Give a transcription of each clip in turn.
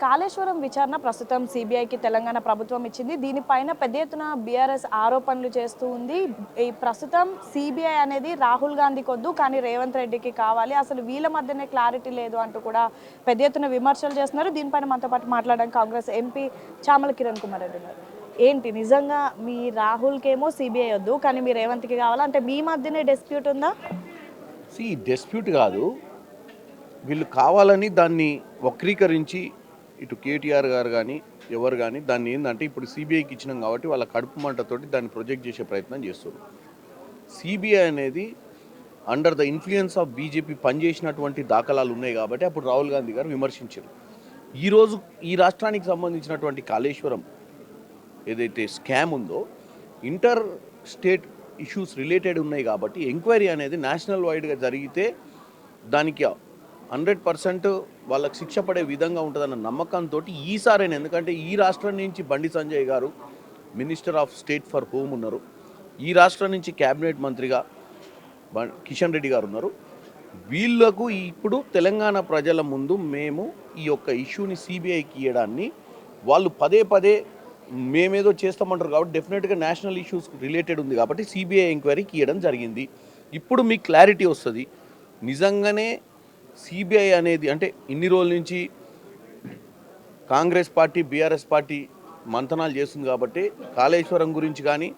కాళేశ్వరం విచారణ ప్రస్తుతం సిబిఐకి తెలంగాణ ప్రభుత్వం ఇచ్చింది. దీనిపైన పెద్ద ఎత్తున బీఆర్ఎస్ ఆరోపణలు చేస్తూ ఉంది. ఈ ప్రస్తుతం సిబిఐ అనేది రాహుల్ గాంధీకి వద్దు, కానీ రేవంత్ రెడ్డికి కావాలి, అసలు వీళ్ళ మధ్యనే క్లారిటీ లేదు అంటూ కూడా పెద్ద ఎత్తున విమర్శలు చేస్తున్నారు. దీనిపైన మనతో పాటు మాట్లాడడానికి కాంగ్రెస్ ఎంపీ చామల కిరణ్ కుమార్ రెడ్డి గారు. ఏంటి నిజంగా మీ రాహుల్కేమో సిబిఐ వద్దు, కానీ మీ రేవంత్కి కావాలా అంటే మీ మధ్యనే డిస్ప్యూట్ ఉందా? డిస్ప్యూట్ కాదు, వీళ్ళు కావాలని దాన్ని వక్రీకరించి ఇటు కేటీఆర్ గారు కానీ ఎవరు కానీ దాన్ని ఏంటంటే ఇప్పుడు సిబిఐకి ఇచ్చినాం కాబట్టి వాళ్ళ కడుపు మంటతోటి దాన్ని ప్రొజెక్ట్ చేసే ప్రయత్నం చేస్తారు. సిబిఐ అనేది under the influence of BJP పనిచేసినటువంటి దాఖలాలు ఉన్నాయి కాబట్టి అప్పుడు రాహుల్ గాంధీ గారు విమర్శించారు. ఈరోజు ఈ రాష్ట్రానికి సంబంధించినటువంటి కాళేశ్వరం ఏదైతే స్కామ్ ఉందో ఇంటర్ స్టేట్ ఇష్యూస్ రిలేటెడ్ ఉన్నాయి కాబట్టి ఎంక్వైరీ అనేది నేషనల్ వైడ్గా జరిగితే దానికి 100% వాళ్ళకి శిక్ష పడే విధంగా ఉంటుందన్న నమ్మకంతో ఈసారైనా, ఎందుకంటే ఈ రాష్ట్రం నుంచి బండి సంజయ్ గారు minister of state for home ఉన్నారు, ఈ రాష్ట్రం నుంచి క్యాబినెట్ మంత్రిగా కిషన్ రెడ్డి గారు ఉన్నారు. వీళ్లకు ఇప్పుడు తెలంగాణ ప్రజల ముందు మేము ఈ యొక్క ఇష్యూని సిబిఐకి ఇవ్వడాన్ని వాళ్ళు పదే పదే మేమేదో చేస్తామంటారు కాబట్టి డెఫినెట్గా నేషనల్ ఇష్యూస్ రిలేటెడ్ ఉంది కాబట్టి సిబిఐ ఎంక్వైరీకి ఇవ్వడం జరిగింది. ఇప్పుడు మీకు క్లారిటీ వస్తుంది. నిజంగానే సిబిఐ అనేది అంటే ఇన్ని రోజుల నుంచి కాంగ్రెస్ పార్టీ బీఆర్ఎస్ పార్టీ మంతనాలు చేస్తుంది కాబట్టి కాళేశ్వరం గురించి కానీ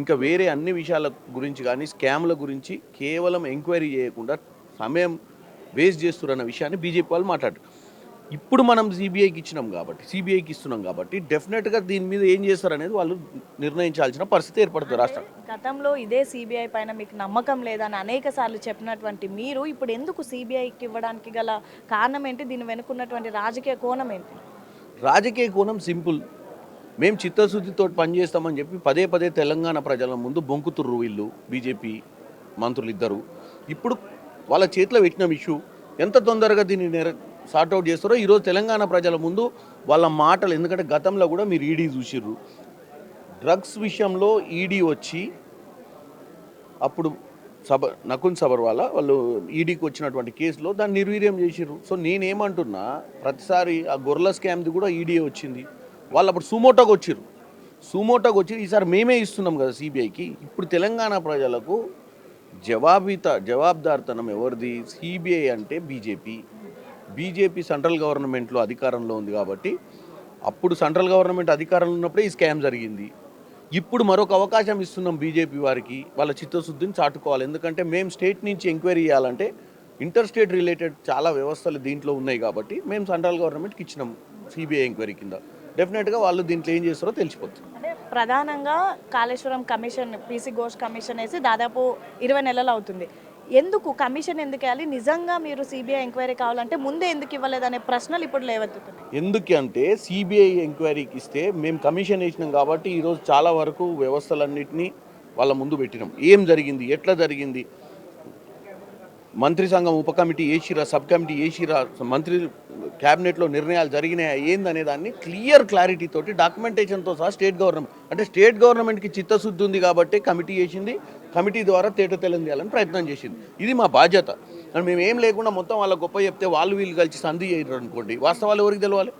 ఇంకా వేరే అన్ని విషయాల గురించి కానీ స్కామ్ల గురించి కేవలం ఎంక్వైరీ చేయకుండా సమయం వేస్ట్ చేస్తున్న విషయాన్ని బీజేపీ వాళ్ళు మాట్లాడారు. ఇప్పుడు మనం సిబిఐకి ఇస్తున్నాం కాబట్టి డెఫినెట్గా దీని మీద ఏం చేస్తారనేది వాళ్ళు నిర్ణయించాల్సిన పరిస్థితి ఏర్పడుతుంది రాష్ట్రం. గతంలో ఇదే సిబిఐ పైన మీకు నమ్మకం లేదని అనేక సార్లు చెప్పినటువంటి మీరు ఇప్పుడు ఎందుకు సిబిఐకి ఇవ్వడానికి గల కారణం ఏంటి? దీని వెనుకున్నటువంటి రాజకీయ కోణం ఏంటి? రాజకీయ కోణం సింపుల్. మేము చిత్తశుద్ధితో పనిచేస్తామని చెప్పి పదే పదే తెలంగాణ ప్రజల ముందు బొంకుతుర్రు వీళ్ళు బీజేపీ మంత్రులు ఇద్దరు. ఇప్పుడు వాళ్ళ చేతిలో పెట్టిన ఇష్యూ ఎంత తొందరగా దీన్ని సార్ట్అవుట్ చేస్తారో ఈరోజు తెలంగాణ ప్రజల ముందు వాళ్ళ మాటలు, ఎందుకంటే గతంలో కూడా మీరు ఈడీ చూసిర్రు, డ్రగ్స్ విషయంలో ఈడీ వచ్చి అప్పుడు నకున్ సబర్వాలా వాళ్ళు ఈడీకి వచ్చినటువంటి కేసులో దాన్ని నిర్వీర్యం చేసిర్రు. సో నేనేమంటున్నా, ప్రతిసారి ఆ గొర్రెల స్కామ్ది కూడా ఈడీ వచ్చింది, వాళ్ళు అప్పుడు సుమోటోకి వచ్చి ఈసారి మేమే ఇస్తున్నాం కదా సిబిఐకి. ఇప్పుడు తెలంగాణ ప్రజలకు జవాబుదారితనం ఎవరిది? సిబిఐ అంటే బీజేపీ సెంట్రల్ గవర్నమెంట్లో అధికారంలో ఉంది కాబట్టి అప్పుడు సెంట్రల్ గవర్నమెంట్ అధికారంలో ఉన్నప్పుడే ఈ స్కామ్ జరిగింది. ఇప్పుడు మరొక అవకాశం ఇస్తున్నాం బీజేపీ వారికి, వాళ్ళ చిత్తశుద్ధిని చాటుకోవాలి. ఎందుకంటే మేము స్టేట్ నుంచి ఎంక్వైరీ చేయాలంటే ఇంటర్ స్టేట్ రిలేటెడ్ చాలా వ్యవస్థలు దీంట్లో ఉన్నాయి కాబట్టి మేము సెంట్రల్ గవర్నమెంట్కి ఇచ్చినాం సిబిఐ ఎంక్వైరీ కింద. డెఫినెట్గా వాళ్ళు దీంట్లో ఏం చేస్తారో తెలిసిపోతుంది. అంటే ప్రధానంగా Kaleshwaram commission, PC Ghosh commission వేసి దాదాపు 20 నెలలు అవుతుంది. ఎందుకు కమిషన్ ఎందుకు వేయాలి? నిజంగా మీరు సిబిఐ ఎంక్వైరీ కావాలంటే ముందే ఎందుకు ఇవ్వలేదనే ప్రశ్నలు ఇప్పుడు లేవెత్తుతున్నాయి. ఎందుకంటే సిబిఐ ఎంక్వైరీకి ఇస్తే మేము కమిషన్ వేసినాం కాబట్టి ఈరోజు చాలా వరకు వ్యవస్థలన్నింటినీ వాళ్ళ ముందు పెట్టినాం. ఏం జరిగింది, ఎట్లా జరిగింది, మంత్రి సంఘం ఉప కమిటీ వేసిరా, సబ్ కమిటీ వేసిరా, మంత్రి క్యాబినెట్లో నిర్ణయాలు జరిగినాయా ఏందనే దాన్ని క్లారిటీ తోటి డాక్యుమెంటేషన్తో సహా స్టేట్ గవర్నమెంట్కి చిత్తశుద్ధి ఉంది కాబట్టి కమిటీ వేసింది, కమిటీ ద్వారా తేటతెల్లం చేయాలని ప్రయత్నం చేసింది. ఇది మా బాధ్యత. అని మేము ఏం లేకుండా మొత్తం వాళ్ళ గొప్ప చెప్తే వీళ్ళు కలిసి సంధి చేయరు అనుకోండి, వాస్తవాలు ఎవరికి తెలవాలి?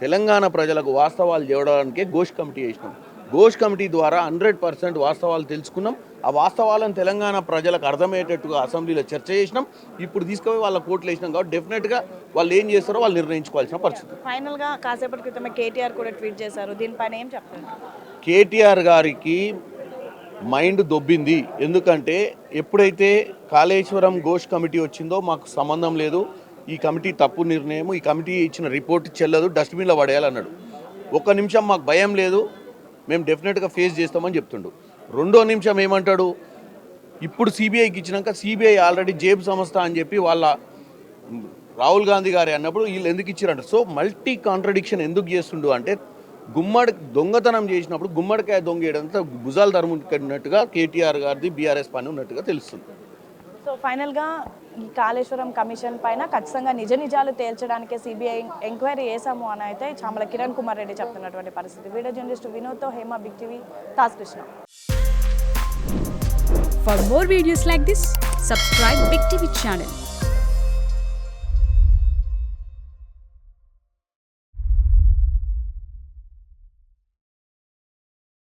తెలంగాణ ప్రజలకు వాస్తవాలు చేయడానికే ఘోష్ కమిటీ వేసినాం. ఘోష్ కమిటీ ద్వారా 100% వాస్తవాలు తెలుసుకున్నాం. ఆ వాస్తవాలను తెలంగాణ ప్రజలకు అర్థమయ్యేటట్టుగా అసెంబ్లీలో చర్చ చేసినాం. ఇప్పుడు తీసుకుపోయి వాళ్ళ కోర్టులు వేసినాం కాబట్టి డెఫినెట్గా వాళ్ళు ఏం చేస్తారో వాళ్ళు నిర్ణయించుకోవాల్సిన పరిస్థితి. ఫైనల్గా కాసేపటి క్రితమే కేటీఆర్ కూడా ట్వీట్ చేశారు, దీనిపైన ఏం చెప్తారు? కేటీఆర్ గారికి మైండ్ దొబ్బింది. ఎందుకంటే ఎప్పుడైతే కాళేశ్వరం ఘోష్ కమిటీ వచ్చిందో మాకు సంబంధం లేదు, ఈ కమిటీ తప్పు నిర్ణయం, ఈ కమిటీ ఇచ్చిన రిపోర్ట్ చెల్లదు, డస్ట్బిన్లో పడేయాలన్నాడు. ఒక్క నిమిషం మాకు భయం లేదు, మేము డెఫినెట్గా ఫేస్ చేస్తామని చెప్తుండు. రెండో నిమిషం ఏమంటాడు, ఇప్పుడు సిబిఐకి ఇచ్చినాక సిబిఐ ఆల్రెడీ జేబు సంస్థ అని చెప్పి వాళ్ళ రాహుల్ గాంధీ గారు అన్నప్పుడు వీళ్ళు ఎందుకు ఇచ్చారంట. సో మల్టీ కాంట్రడిక్షన్ ఎందుకు చేస్తుండు అంటే దొంగతనం చేసినప్పుడు గుమ్మడికాయ దొంగేయడంతో భుజాలు తరుముకున్నట్టుగా కేటీఆర్ గారిది బీఆర్ఎస్ పని ఉన్నట్టుగా తెలుస్తుంది. సో ఫైనల్గా ఈ కాళేశ్వరం కమిషన్ పైన ఖచ్చితంగా నిజాలు తేల్చడానికే సిబిఐ ఎంక్వైరీ చేశాము అని అయితే చామల కిరణ్ కుమార్ రెడ్డి చెప్తున్నటువంటి పరిస్థితి. వీడియో జర్నలిస్ట్ వినోద్తో Hema, Big TV, Taj Krishna. For more videos like this, subscribe Big TV channel.